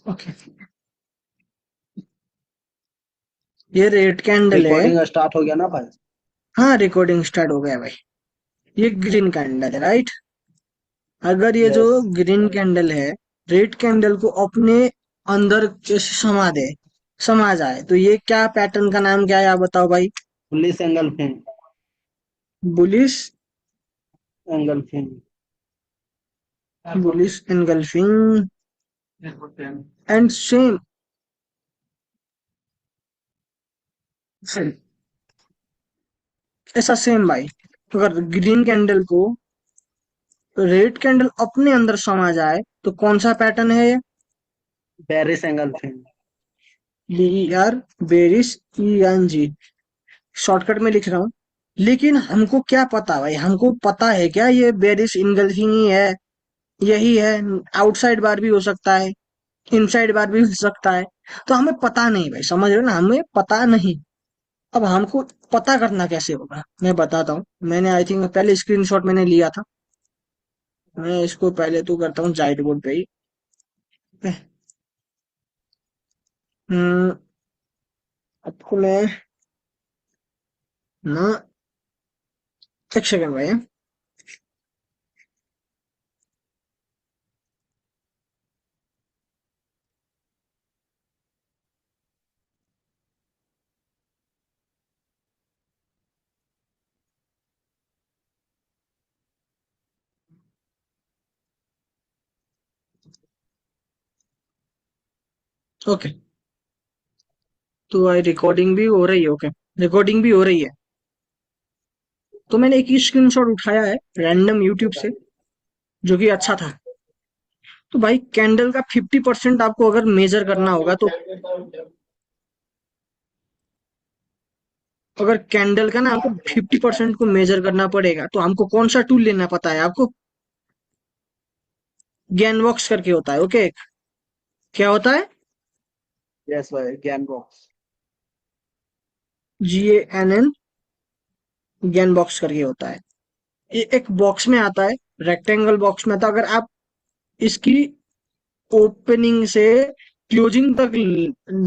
Okay, ये red candle है। Recording start हो गया ना भाई? हाँ, रिकॉर्डिंग स्टार्ट हो गया भाई। ये ग्रीन कैंडल है, राइट? अगर ये जो यस। ग्रीन कैंडल है, रेड कैंडल को अपने अंदर जैसे समा जाए, तो ये क्या पैटर्न का नाम क्या है, आप बताओ भाई। Police engulfing. Bullish, engulfing. Bullish engulfing and same. ऐसा सेम भाई, अगर ग्रीन कैंडल को रेड कैंडल अपने अंदर समा जाए तो कौन सा पैटर्न है ये? Berries engulfing. BER, bearish, ENG, shortcut में लिख रहा हूँ। लेकिन हमको क्या पता भाई, हमको पता है क्या ये बेरिश इनगल्फिंग ही है, यही है? आउटसाइड बार भी हो सकता है, इनसाइड बार भी हो सकता है। तो हमें पता नहीं भाई, समझ रहे हो ना, हमें पता नहीं। अब हमको पता करना कैसे होगा, मैं बताता हूँ। मैंने आई थिंक पहले स्क्रीनशॉट मैंने लिया था। मैं इसको पहले तो करता हूँ जाइट बोर्ड पे ही। हम्म, आपको मैं ना, एक सेकंड भाई। ओके, तो भाई रिकॉर्डिंग भी हो रही है। ओके, रिकॉर्डिंग भी हो रही है। तो मैंने एक ही स्क्रीनशॉट उठाया है रैंडम यूट्यूब से, जो कि अच्छा था। तो भाई कैंडल का 50% आपको अगर मेजर करना होगा, तो अगर कैंडल का ना आपको 50% को मेजर करना पड़ेगा, तो हमको कौन सा टूल लेना पता है आपको? गैनबॉक्स करके होता है। ओके, क्या होता है? यस भाई, ज्ञान बॉक्स। GANN, गैनबॉक्स करके होता है। ये एक बॉक्स में आता है, रेक्टेंगल बॉक्स में आता है। अगर आप इसकी ओपनिंग से क्लोजिंग तक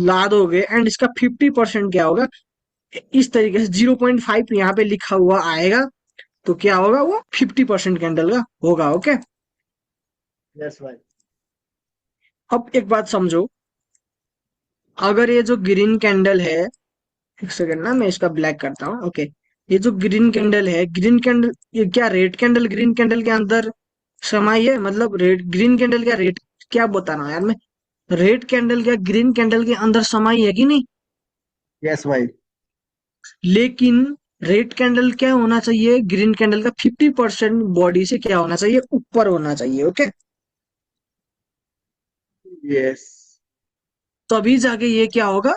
ला दोगे, एंड इसका 50% क्या होगा, इस तरीके से 0.5 यहाँ पे लिखा हुआ आएगा, तो क्या होगा, वो 50% कैंडल का होगा। ओके, यस भाई। अब एक बात समझो। अगर ये जो ग्रीन कैंडल है, एक सेकंड ना, मैं इसका ब्लैक करता हूँ। ओके, ये जो ग्रीन कैंडल है, ग्रीन कैंडल, ये क्या रेड कैंडल ग्रीन कैंडल के अंदर समाई है? मतलब रेड ग्रीन कैंडल क्या रेड, क्या बता रहा हूँ यार मैं, रेड कैंडल क्या ग्रीन कैंडल के अंदर समाई है कि नहीं? यस भाई। लेकिन रेड कैंडल क्या होना चाहिए, ग्रीन कैंडल का 50% बॉडी से क्या होना चाहिए, ऊपर होना चाहिए। Okay, yes. तभी जाके ये क्या होगा,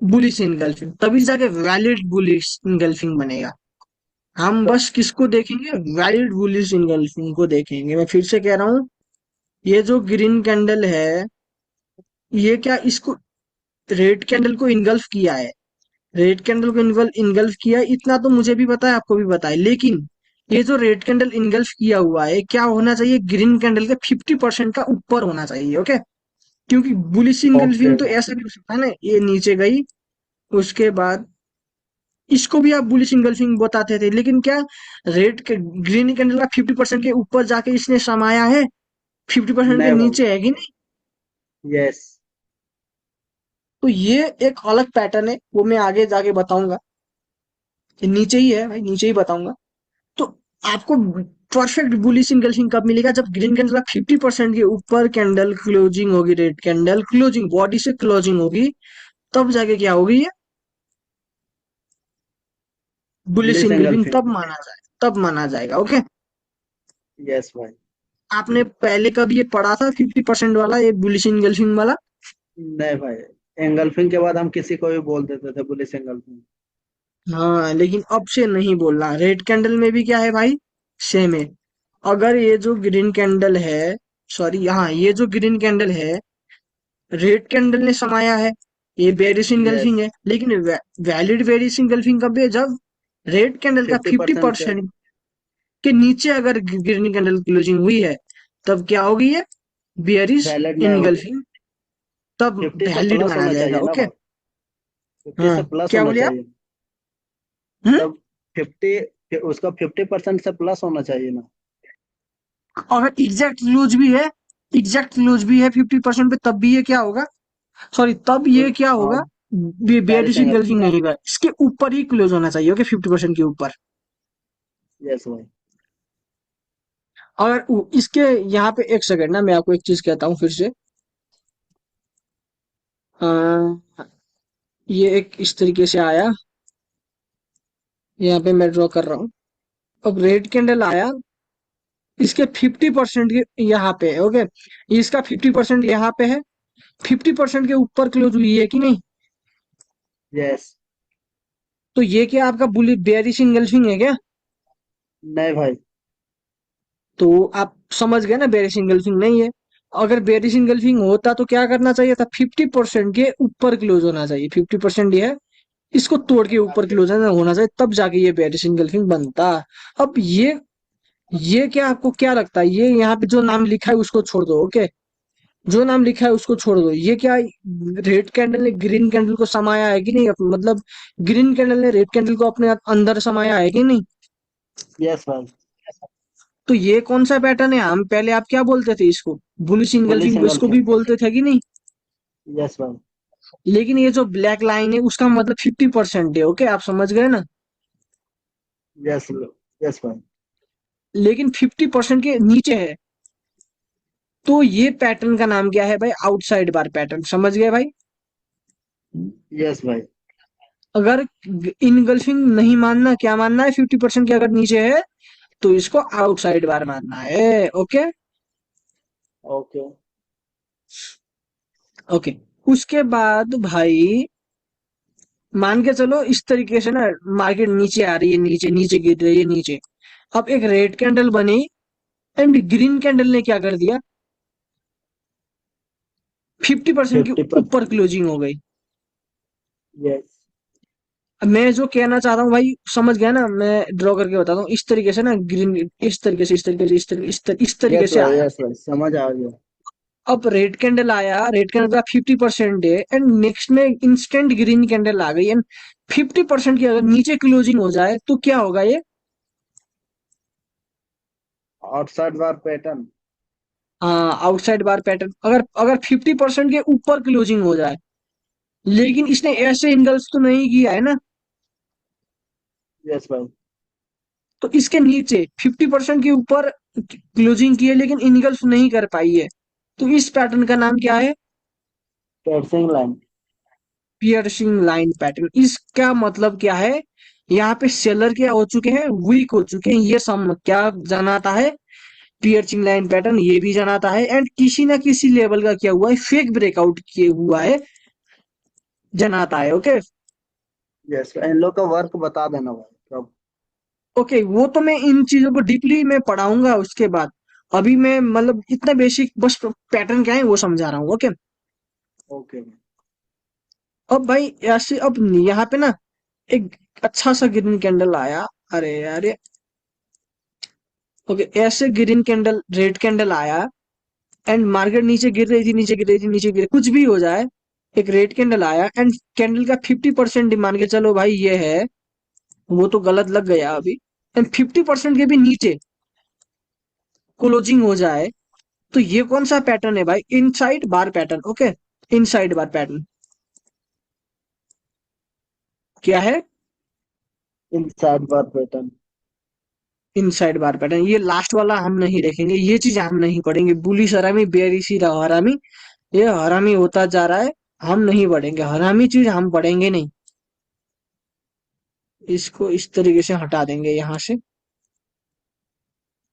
बुलिश इनगल्फिंग, तभी जाके वैलिड बुलिश इनगल्फिंग बनेगा। हम तो बस किसको देखेंगे, वैलिड बुलिश इनगल्फिंग को देखेंगे। मैं फिर से कह रहा हूँ, ये जो ग्रीन कैंडल है, ये क्या इसको रेड कैंडल को इनगल्फ किया है, रेड कैंडल को इनगल्फ किया है, इतना तो मुझे भी पता है, आपको भी पता है। लेकिन ये जो रेड कैंडल इनगल्फ किया हुआ है, क्या होना चाहिए, ग्रीन कैंडल के 50% का ऊपर होना चाहिए। ओके, क्योंकि बुलिश ओके इनगल्फिंग तो भाई। ऐसा भी हो सकता है ना, ये नीचे गई, उसके बाद इसको भी आप बुलिश इनगल्फिंग बताते थे, लेकिन क्या रेड के ग्रीन कैंडल का 50% के ऊपर जाके इसने समाया है, 50% के नहीं भाई। नीचे है कि नहीं? यस। तो ये एक अलग पैटर्न है, वो मैं आगे जाके बताऊंगा। ये नीचे ही है भाई, नीचे ही बताऊंगा। तो आपको परफेक्ट बुलिश इनगल्फिंग कब मिलेगा, जब ग्रीन कैंडल का 50% के ऊपर कैंडल क्लोजिंग होगी, रेड कैंडल क्लोजिंग बॉडी से क्लोजिंग होगी, तब जाके क्या होगी, ये बुलिश पुलिस इनगल्फिंग एंगल्फिंग। तब माना जाएगा। ओके, यस भाई। आपने पहले कभी ये पढ़ा था 50% वाला, ये बुलिश इनगल्फिंग वाला? नहीं भाई, एंगल्फिंग के बाद हम किसी को भी बोल देते थे पुलिस एंगल्फिंग। हाँ, लेकिन अब से नहीं बोलना। रेड कैंडल में भी क्या है भाई, सेम है। अगर ये जो ग्रीन कैंडल है, सॉरी, हाँ, ये जो ग्रीन कैंडल है, रेड कैंडल ने समाया है, ये बेरिश यस। इनगल्फिंग है। लेकिन वैलिड बेरिश इनगल्फिंग कब है, जब रेड कैंडल का फिफ्टी फिफ्टी परसेंट से। परसेंट के नीचे अगर ग्रीन कैंडल क्लोजिंग हुई है, तब क्या होगी, ये बेरिश वैलिड नहीं होगी। इनगल्फिंग तब 50 से वैलिड प्लस माना होना जाएगा। चाहिए ना ओके। भाई। 50 हाँ, से प्लस क्या होना बोलिए आप? चाहिए। हम्म। मतलब 50, उसका 50% से प्लस होना चाहिए ना। अगर एग्जैक्ट क्लोज भी है 50% पे, तब भी ये क्या होगा, सॉरी, तब ये क्या हाँ, होगा, पेरिस बेरिश एंगल। इंगल्फिंग नहीं होगा, इसके ऊपर ही क्लोज होना चाहिए। ओके, 50% के ऊपर। यस भाई। अगर इसके यहाँ पे एक सेकंड ना, मैं आपको एक चीज कहता हूँ फिर से। ये एक इस तरीके से आया, यहाँ पे मैं ड्रॉ कर रहा हूँ। अब रेड कैंडल आया, इसके 50% के यहाँ पे है। ओके, इसका 50% यहाँ पे है, 50% के ऊपर क्लोज हुई है कि नहीं? यस। तो ये क्या आपका बुली बेरिश इंगल्फिंग है क्या? नहीं भाई। तो आप समझ गए ना, बेरिश इंगल्फिंग नहीं है। अगर बेरिश इंगल्फिंग होता तो क्या करना चाहिए था, 50% के ऊपर क्लोज होना चाहिए। 50% ये है, इसको तोड़ के ऊपर क्लोज होना चाहिए, तब जाके ये बेरिश इंगल्फिंग बनता। अब ये क्या आपको क्या लगता है, ये यहाँ पे जो नाम लिखा है उसको छोड़ दो। ओके, जो नाम लिखा है उसको छोड़ दो। ये क्या रेड कैंडल ने ग्रीन कैंडल को समाया है कि नहीं, मतलब ग्रीन कैंडल ने रेड कैंडल को अपने अंदर समाया है कि नहीं? यस भाई। तो ये कौन सा पैटर्न है, हम पहले आप क्या बोलते थे इसको, बुलिश बुलिश इंगल्फिंग इसको भी एंगल्फिंग। बोलते थे कि नहीं? यस भाई। लेकिन ये जो ब्लैक लाइन है उसका मतलब 50% है। ओके, आप समझ गए ना? यस। यस भाई। लेकिन 50% के नीचे है, तो ये पैटर्न का नाम क्या है भाई, आउटसाइड बार पैटर्न। समझ गए भाई? यस भाई। अगर इनगल्फिंग नहीं मानना, क्या मानना है, 50% के अगर नीचे है तो इसको आउटसाइड बार मानना है। ओके। ओके। ओके, उसके बाद भाई मान के चलो इस तरीके से ना, मार्केट नीचे आ रही है, नीचे नीचे गिर रही है नीचे। अब एक रेड कैंडल बनी, एंड ग्रीन कैंडल ने क्या कर दिया, 50% के 50%। ऊपर क्लोजिंग हो गई। यस। अब मैं जो कहना चाहता हूँ भाई, समझ गया ना, मैं ड्रॉ करके बताता हूँ। इस तरीके से ना, ग्रीन इस तरीके से, इस तरीके से, इस तरीके यस से भाई। आया। यस भाई, समझ आ गया। अब रेड कैंडल आया, रेड कैंडल का 50% है, एंड नेक्स्ट में इंस्टेंट ग्रीन कैंडल आ गई, एंड 50% की अगर नीचे क्लोजिंग हो जाए तो क्या होगा ये, आउटसाइड बार पैटर्न। आउटसाइड बार पैटर्न। अगर अगर 50% के ऊपर क्लोजिंग हो जाए, लेकिन इसने ऐसे इंगल्स तो नहीं किया है ना, यस भाई। तो इसके नीचे 50% के ऊपर क्लोजिंग की है लेकिन इंगल्स नहीं कर पाई है, तो इस पैटर्न का नाम क्या है, piercing line. Piercing line pattern. इसका मतलब क्या है, यहाँ पे सेलर क्या हो चुके हैं, वीक हो चुके हैं। ये सम क्या जनाता है, पियर्सिंग लाइन पैटर्न ये भी जनाता है, एंड किसी ना किसी लेवल का क्या हुआ है, फेक ब्रेकआउट किए हुआ है, जनाता है। ओके। यस, इन लोग का वर्क बता देना भाई कब। ओके, वो तो मैं इन चीजों को डीपली मैं पढ़ाऊंगा उसके बाद। अभी मैं मतलब इतना बेसिक बस पैटर्न क्या है वो समझा रहा हूँ। ओके। ओके भाई। अब भाई ऐसे, अब यहाँ पे ना एक अच्छा सा ग्रीन कैंडल आया, अरे अरे, ओके, ऐसे ग्रीन कैंडल रेड कैंडल आया, एंड मार्केट नीचे गिर रही थी, नीचे गिर रही थी, नीचे गिर, कुछ भी हो जाए, एक रेड कैंडल आया, एंड कैंडल का 50% मान के चलो भाई ये है, वो तो गलत लग गया अभी, एंड 50% के भी नीचे क्लोजिंग हो जाए, तो ये कौन सा पैटर्न है भाई, इनसाइड बार पैटर्न। ओके, इनसाइड बार पैटर्न क्या है, इनसाइड बार पैटर्न। इनसाइड बार पैटर्न। ये लास्ट वाला हम नहीं देखेंगे, ये चीज हम नहीं पढ़ेंगे, बुलिश हरामी बेरिश हरामी, ये हरामी होता जा रहा है, हम नहीं पढ़ेंगे हरामी चीज, हम पढ़ेंगे नहीं। इसको इस तरीके से हटा देंगे यहाँ से,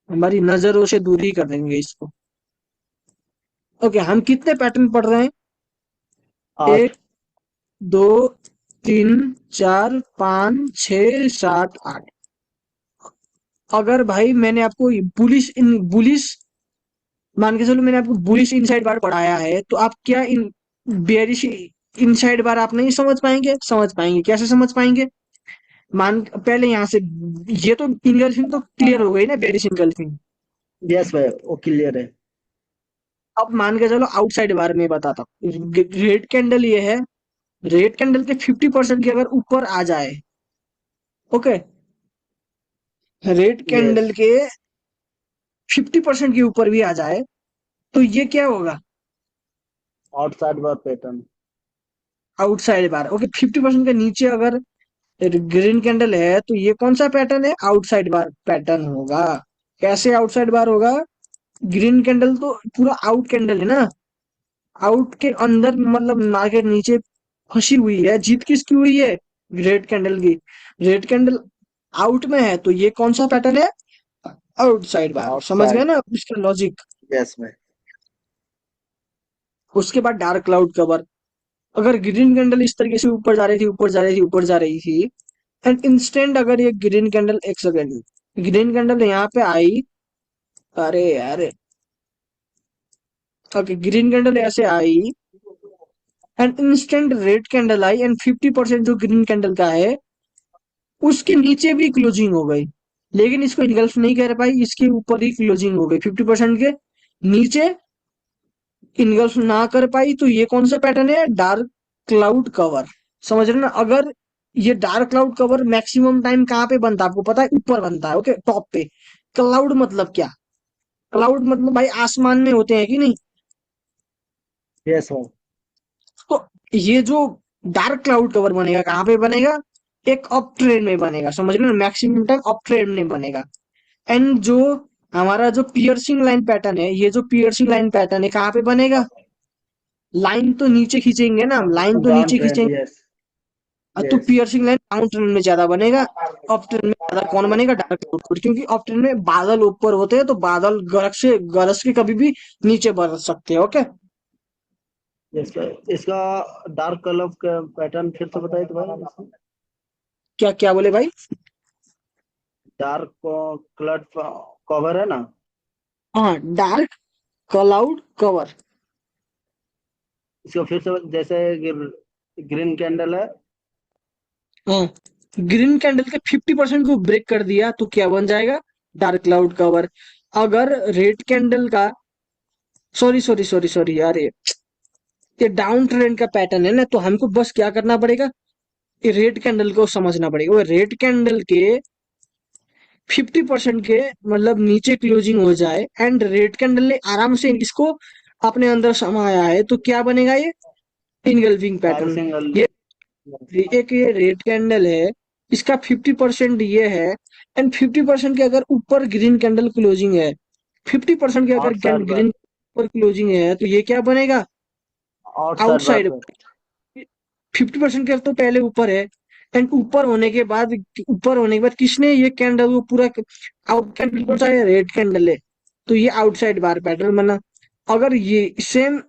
हमारी नजरों से दूरी कर देंगे इसको। ओके, हम कितने पैटर्न पढ़ रहे हैं, 8। एक, दो, तीन, चार, पाँच, छ, सात, आठ। अगर भाई मैंने आपको बुलिश मान के चलो, मैंने आपको बुलिश इनसाइड बार पढ़ाया है, तो आप क्या इन बेरिश इनसाइड बार आप नहीं समझ पाएंगे, समझ पाएंगे, कैसे समझ पाएंगे, मान पहले यहाँ से, ये तो इनगल्फिंग तो क्लियर हो गई ना, बेरिश इनगल्फिंग। यस भाई, वो क्लियर है। अब मान के चलो आउटसाइड बार में बताता हूँ। रेड कैंडल ये है, रेड कैंडल के 50% के अगर ऊपर आ जाए, ओके, रेड यस, कैंडल के 50% के ऊपर भी आ जाए तो ये क्या होगा? आउटसाइड बार पैटर्न। आउटसाइड बार। ओके, 50% के नीचे अगर ग्रीन कैंडल है तो ये कौन सा पैटर्न है? आउटसाइड बार पैटर्न होगा। कैसे आउटसाइड बार होगा? ग्रीन कैंडल तो पूरा आउट कैंडल है ना, आउट के अंदर मतलब मार्केट नीचे फंसी हुई है। जीत किसकी हुई है? रेड कैंडल की। रेड कैंडल आउट में है तो ये कौन सा पैटर्न है? आउटसाइड बार। समझ गए आउटसाइड। ना उसका लॉजिक? यस भाई। उसके बाद डार्क क्लाउड कवर। अगर ग्रीन कैंडल इस तरीके से ऊपर जा रही थी, ऊपर जा रही थी, ऊपर जा रही थी, एंड इंस्टेंट अगर ये ग्रीन कैंडल, एक सेकेंड, ग्रीन कैंडल यहाँ पे आई, अरे यार, ओके, ग्रीन कैंडल ऐसे आई एंड इंस्टेंट रेड कैंडल आई एंड 50% जो ग्रीन कैंडल का है उसके नीचे भी क्लोजिंग हो गई, लेकिन इसको इनगल्फ नहीं कर पाई, इसके ऊपर ही क्लोजिंग हो गई 50% के नीचे, इनगल्फ ना कर पाई। तो ये कौन सा पैटर्न है? Dark cloud cover. समझ रहे ना? अगर ये dark cloud cover maximum time कहाँ पे बनता है आपको पता है? ऊपर बनता है, ओके, टॉप पे। क्लाउड मतलब क्या? क्लाउड मतलब भाई आसमान में होते हैं कि नहीं? यस भाई। तो ये जो डार्क क्लाउड कवर बनेगा कहाँ पे बनेगा? एक अप ट्रेंड में बनेगा। समझ रहे हो? मैक्सिमम टाइम अप ट्रेंड में बनेगा। एंड जो हमारा जो पियर्सिंग लाइन पैटर्न है, ये जो पियर्सिंग लाइन पैटर्न है कहाँ पे बनेगा? लाइन तो नीचे खींचेंगे ना हम, लाइन तो डाउन नीचे ट्रेंड। खींचेंगे। यस। तो yes. Piercing line down trend में ज्यादा बनेगा। अप ट्रेंड में ज्यादा कौन बनेगा? Dark cloud. क्योंकि अप ट्रेंड में बादल ऊपर होते हैं तो बादल गरज के कभी भी नीचे बरस सकते हैं। ओके, यस भाई, इसका डार्क कलर का पैटर्न फिर से बताइए तो भाई। क्या क्या बोले भाई? डार्क कलर कवर है ना? हाँ, डार्क क्लाउड कवर। इसको फिर से जैसे ग्रीन कैंडल है। हाँ, ग्रीन कैंडल के 50% को ब्रेक कर दिया तो क्या बन जाएगा? Dark cloud cover. अगर रेड कैंडल का, सॉरी सॉरी सॉरी सॉरी यार, ये डाउन ट्रेंड का पैटर्न है ना, तो हमको बस क्या करना पड़ेगा? ये रेड कैंडल को समझना पड़ेगा। वो रेड कैंडल के 50% के मतलब नीचे क्लोजिंग हो जाए एंड रेड कैंडल ने आराम से इसको अपने अंदर समाया है तो क्या बनेगा? ये इनगल्फिंग फायर पैटर्न। सिंगल। ये एक ये रेड कैंडल है, इसका 50% ये है एंड 50% के अगर ऊपर ग्रीन कैंडल क्लोजिंग है, 50% के अगर आउटसाइड बार। ग्रीन ऊपर क्लोजिंग है तो ये क्या बनेगा? आउटसाइड बार आउटसाइड। पे। 50% के तो पहले ऊपर है एंड ऊपर होने के बाद किसने ये कैंडल वो पूरा आउट कैंडल को, चाहे रेड कैंडल है, तो ये आउटसाइड बार पैटर्न बना। अगर ये सेम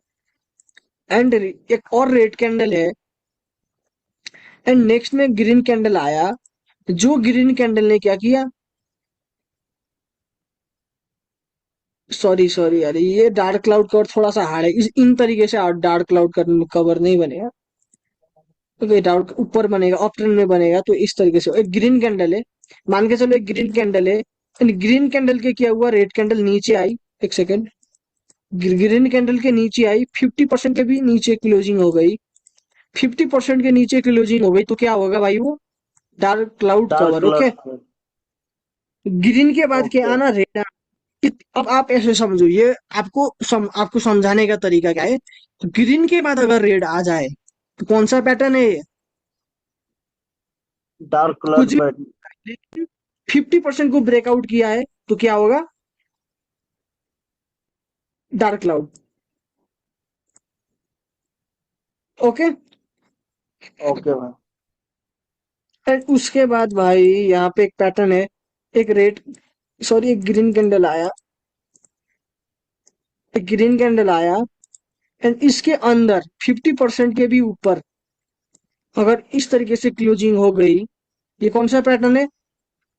एंड एक और रेड कैंडल है एंड नेक्स्ट में ग्रीन कैंडल आया, जो ग्रीन कैंडल ने क्या किया, सॉरी सॉरी यार, ये डार्क क्लाउड कवर थोड़ा सा हार्ड है, इन तरीके से डार्क क्लाउड कवर नहीं बनेगा। ओके, डार्क ऊपर बनेगा, अप ट्रेंड में बनेगा तो इस तरीके से एक ग्रीन कैंडल है, मान के चलो एक ग्रीन कैंडल है एंड ग्रीन कैंडल के क्या हुआ? रेड कैंडल नीचे आई, एक सेकेंड, ग्रीन कैंडल के नीचे आई, 50% के भी नीचे क्लोजिंग हो गई, 50% के नीचे क्लोजिंग हो गई तो क्या होगा भाई? वो dark cloud dark cover. Okay, colour. Green के बाद क्या ओके। आना? रेड। अब आप ऐसे समझो, ये आपको समझाने का तरीका क्या है? ग्रीन के बाद अगर रेड आ जाए तो कौन सा पैटर्न है ये? डार्क कलर कुछ भी, पैटर्न। लेकिन 50% को ब्रेकआउट किया है तो क्या होगा? Dark cloud. ओके, ओके भाई। एंड उसके बाद भाई यहाँ पे एक पैटर्न है, एक रेड, सॉरी, एक ग्रीन कैंडल आया, एक ग्रीन कैंडल आया एंड इसके अंदर 50% के भी ऊपर अगर इस तरीके से क्लोजिंग हो गई, ये कौन सा पैटर्न है?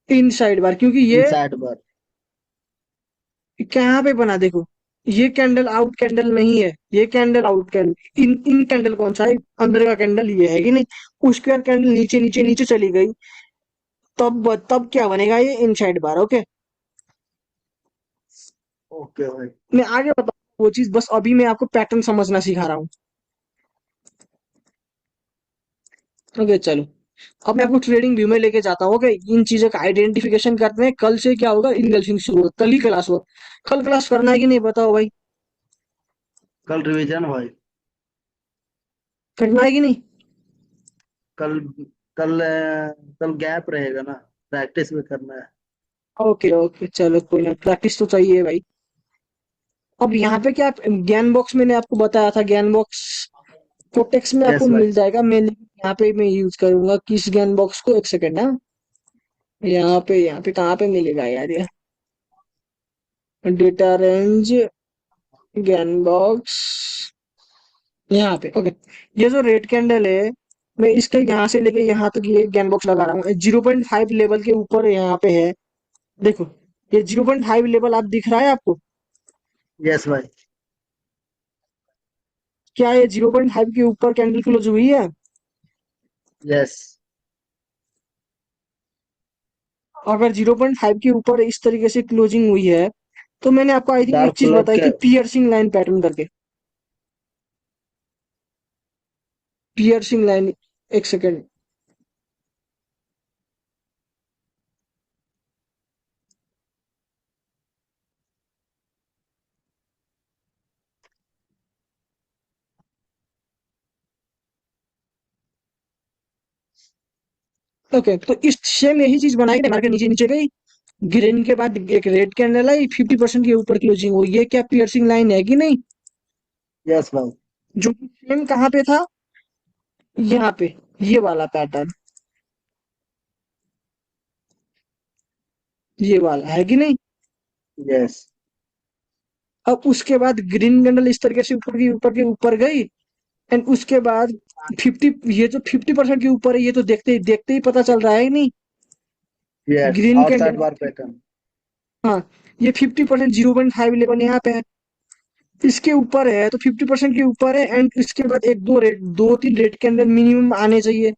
इनसाइड बार। क्योंकि ये इनसाइड बार। कहाँ पे बना देखो, ये कैंडल आउट कैंडल नहीं है, ये कैंडल आउट कैंडल, इन कैंडल कौन सा है? अंदर का कैंडल ये है कि नहीं? उसके बाद कैंडल नीचे नीचे नीचे चली गई, तब क्या बनेगा? ये इनसाइड बार। ओके, ओके भाई। मैं आगे बताऊँ? वो चीज बस अभी मैं आपको पैटर्न समझना सिखा रहा हूँ। ओके चलो, अब मैं आपको ट्रेडिंग व्यू में लेके जाता हूँ। ओके, इन चीजों का आइडेंटिफिकेशन करते हैं। कल से क्या होगा, इनगल्फिंग शुरू होगा, कल ही क्लास होगा। कल क्लास करना है कि नहीं बताओ भाई? कल रिवीजन भाई। करना है कि नहीं? कल कल कल गैप रहेगा ना, प्रैक्टिस भी करना है। ओके ओके चलो, कोई ना, प्रैक्टिस तो चाहिए भाई। अब यहाँ पे क्या, ज्ञान बॉक्स मैंने आपको बताया था, ज्ञान बॉक्स कोटेक्स में आपको यस भाई। मिल जाएगा। मैं यहाँ पे मैं यूज करूंगा किस ज्ञान बॉक्स को, एक सेकेंड ना। यहाँ पे कहाँ पे मिलेगा यार ये? डेटा रेंज, ज्ञान बॉक्स, यहाँ पे। ओके, ये जो रेड कैंडल है, मैं इसके यहाँ से लेके यहाँ तक ये ज्ञान बॉक्स लगा रहा हूँ। 0.5 लेवल के ऊपर यहाँ पे है, देखो। ये 0.5 लेवल आप दिख रहा है आपको? यस भाई। क्या ये 0.5 के ऊपर कैंडल क्लोज हुई है? यस। अगर 0.5 के ऊपर इस तरीके से क्लोजिंग हुई है, तो मैंने आपको आई थिंक एक डार्क चीज क्लब बताई के। थी, पियर्सिंग लाइन पैटर्न करके। पियर्सिंग लाइन, एक सेकेंड। ओके, तो इस सेम यही चीज बनाई थी, मार्केट नीचे नीचे गई, ग्रीन के बाद एक रेड कैंडल आई, 50% के ऊपर क्लोजिंग हुई, ये क्या पियर्सिंग लाइन है कि नहीं? यस भाई। जो कि सेम कहाँ पे था, यहाँ पे, ये वाला पैटर्न, ये वाला है कि नहीं? यस। अब उसके बाद ग्रीन कैंडल इस तरीके से ऊपर गई, एंड उसके बाद 50, ये जो 50% के ऊपर है, ये तो देखते ही पता चल रहा है नहीं? यस, ग्रीन आउटसाइड कैंडल, बार पैटर्न। हाँ, ये 50%, 0.5 लेवल यहाँ पे है, इसके ऊपर है, तो 50% के ऊपर है, एंड इसके बाद एक दो तीन रेड कैंडल मिनिमम आने चाहिए,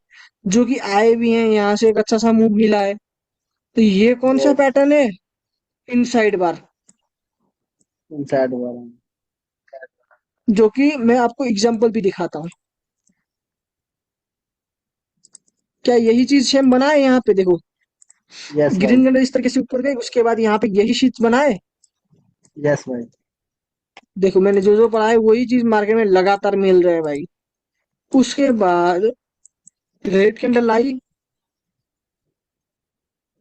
जो कि आए भी हैं। यहाँ से एक अच्छा सा मूव मिला है, तो ये कौन सा यस, पैटर्न है? इनसाइड बार, इनसाइड बार। जो कि मैं आपको एग्जांपल भी दिखाता हूँ। क्या यही चीज सेम बना है यहाँ पे, देखो। यस भाई। ग्रीन कैंडल इस तरीके से ऊपर गई, उसके बाद यहाँ पे यही चीज बना है। यस भाई। देखो, मैंने जो जो पढ़ा है वही चीज मार्केट में लगातार मिल रहा है भाई। उसके बाद रेड कैंडल आई।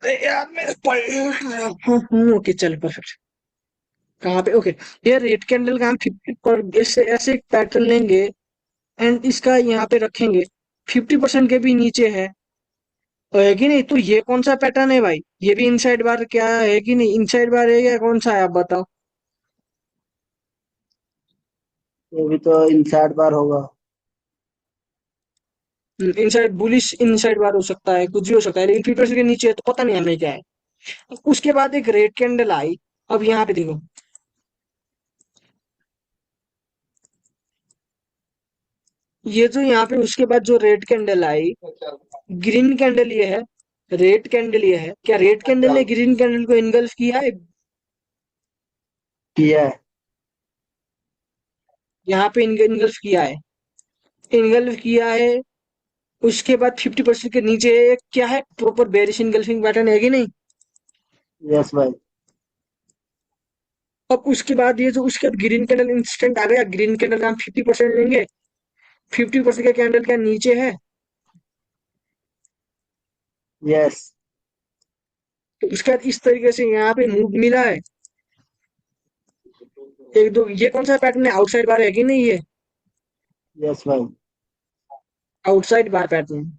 अरे यार मेरे ओके चलो, परफेक्ट। कहाँ पे, ओके, ये रेड कैंडल का हम 50 पर ऐसे ऐसे एक पैटर्न लेंगे, एंड इसका यहाँ पे रखेंगे, 50% के भी नीचे है कि नहीं? तो ये कौन सा पैटर्न है भाई? ये भी इनसाइड बार क्या है कि नहीं? इनसाइड बार है या कौन सा है, आप बताओ। ये भी तो इनसाइड बार होगा। इनसाइड बुलिश इनसाइड बार हो सकता है, कुछ भी हो सकता है, लेकिन 50% के नीचे है तो पता नहीं हमें क्या है। उसके बाद एक रेड कैंडल आई। अब यहाँ पे देखो, ये जो यहाँ पे उसके बाद जो रेड कैंडल आई, ग्रीन कैंडल ये है, रेड कैंडल ये है, क्या रेड कैंडल ने ग्रीन कैंडल को इनगल्फ किया है? किया है। यहाँ पे इनगल्फ किया है, इनगल्फ किया है। उसके बाद 50% के नीचे क्या है, प्रॉपर बेरिश इनगल्फिंग पैटर्न है कि नहीं? यस भाई। अब उसके बाद ये जो उसके बाद ग्रीन कैंडल इंस्टेंट आ गया, ग्रीन कैंडल हम 50% लेंगे, 50% के कैंडल क्या नीचे है? यस। तो उसके बाद इस तरीके से यहाँ पे मूव मिला है, एक दो, ये कौन सा पैटर्न है, आउटसाइड बार है कि नहीं ये? यस भाई। आउटसाइड बार पैटर्न।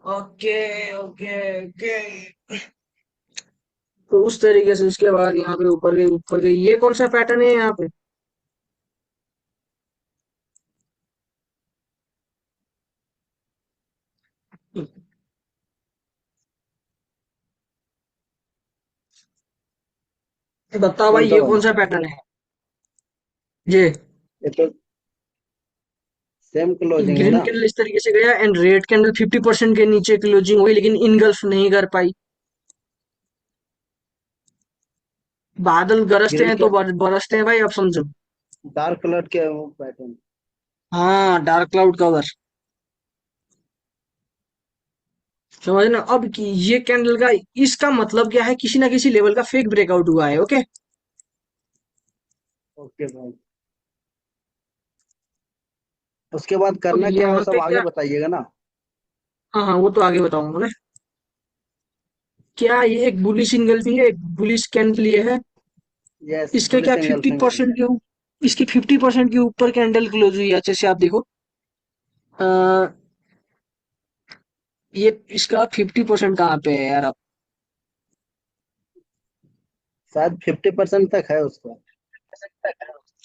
ओके ओके ओके, तो उस तरीके से उसके बाद यहाँ पे ऊपर गई, ये कौन सा पैटर्न है यहाँ पे? बताओ भाई, कौन सा ये भाई? कौन सा पैटर्न है? ये ये तो सेम क्लोजिंग है ग्रीन ना। कैंडल इस तरीके से गया, एंड रेड कैंडल 50% के नीचे क्लोजिंग हुई, लेकिन इनगल्फ नहीं कर पाई। बादल गरजते ग्रिल हैं तो के बरसते हैं भाई, अब समझो। डार्क कलर के वो पैटर्न। हाँ, डार्क क्लाउड कवर। समझ ना अब कि ये कैंडल का, इसका मतलब क्या है, किसी ना किसी लेवल का फेक ब्रेकआउट हुआ है। ओके। ओके भाई, उसके बाद अब करना क्या है वो यहाँ सब पे आगे क्या, बताइएगा ना। हाँ हाँ वो तो आगे बताऊंगा मैं। क्या ये एक बुलिश इंगल्फिंग है, एक बुलिश कैंडल ये है। यस, इसके बुलिश क्या फिफ्टी एंगल्फिंग है। परसेंट के इसकी 50% के ऊपर कैंडल क्लोज हुई है, अच्छे से आप देखो। आ, ये इसका 50% कहाँ पे है यार। शायद 50% तक है उसका।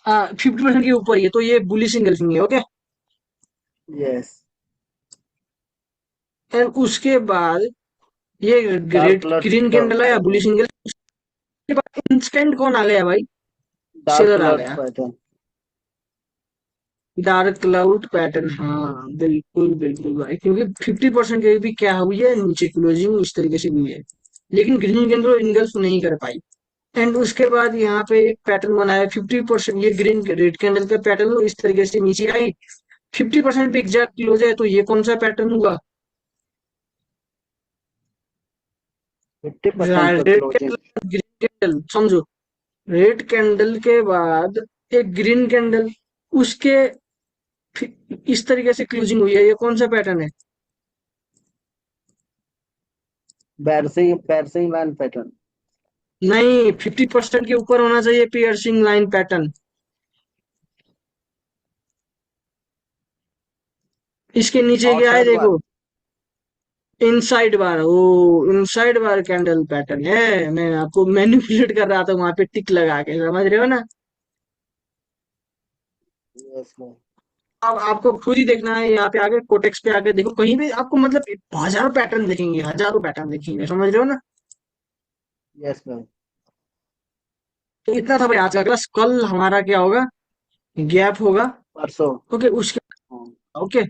हाँ, 50% के ऊपर ही है, तो ये बुलिश इंगल्फिंग है। ओके। यस। एंड उसके बाद ये dark red colour green candle आया, बुलिश पैटर्न। इंगल्फिंग। उसके बाद इंस्टेंट कौन आ गया भाई, डार्क सेलर आ कलर गया। पैटर्न। डार्क क्लाउड पैटर्न, हाँ बिल्कुल बिल्कुल भाई, क्योंकि 50% के भी क्या हुई है, नीचे क्लोजिंग इस तरीके से हुई है। लेकिन ग्रीन कैंडल इनगल्फ नहीं कर पाई। एंड उसके बाद यहाँ पे एक पैटर्न बनाया 50%, ये ग्रीन रेड कैंडल का पैटर्न इस तरीके से नीचे आई। 50% पे एग्जैक्ट क्लोज है, तो ये कौन सा पैटर्न हुआ। 50% पे red closing. Candle green candle, समझो। रेड कैंडल के बाद एक ग्रीन कैंडल, उसके इस तरीके से क्लोजिंग हुई है, ये कौन सा पैटर्न है। बैरसिंग पैरसिंग लाइन पैटर्न। नहीं, 50% के ऊपर होना चाहिए पियर्सिंग लाइन पैटर्न। इसके नीचे क्या है आउटसाइड बार। देखो, इनसाइड बार। ओ, इनसाइड बार कैंडल पैटर्न है। मैं आपको मैनिपुलेट कर रहा था वहां पे टिक लगा के, समझ रहे हो ना। यस भाई। अब आपको खुद ही देखना है, यहाँ पे आगे कोटेक्स पे आके देखो, कहीं भी आपको मतलब हजारों पैटर्न देखेंगे, हजारों पैटर्न देखेंगे, समझ रहे हो ना। यस भाई। तो इतना था भाई आज का क्लास। कल हमारा क्या होगा, गैप होगा। परसों। ओके, उसके, हाँ। ओके।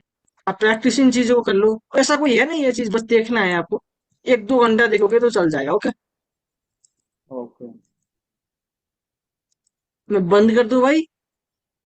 आप प्रैक्टिस इन चीजों को कर लो। ऐसा कोई है नहीं, ये चीज बस देखना है आपको। 1-2 घंटा देखोगे तो चल जाएगा। ओके। ओके। मैं बंद कर दूं भाई।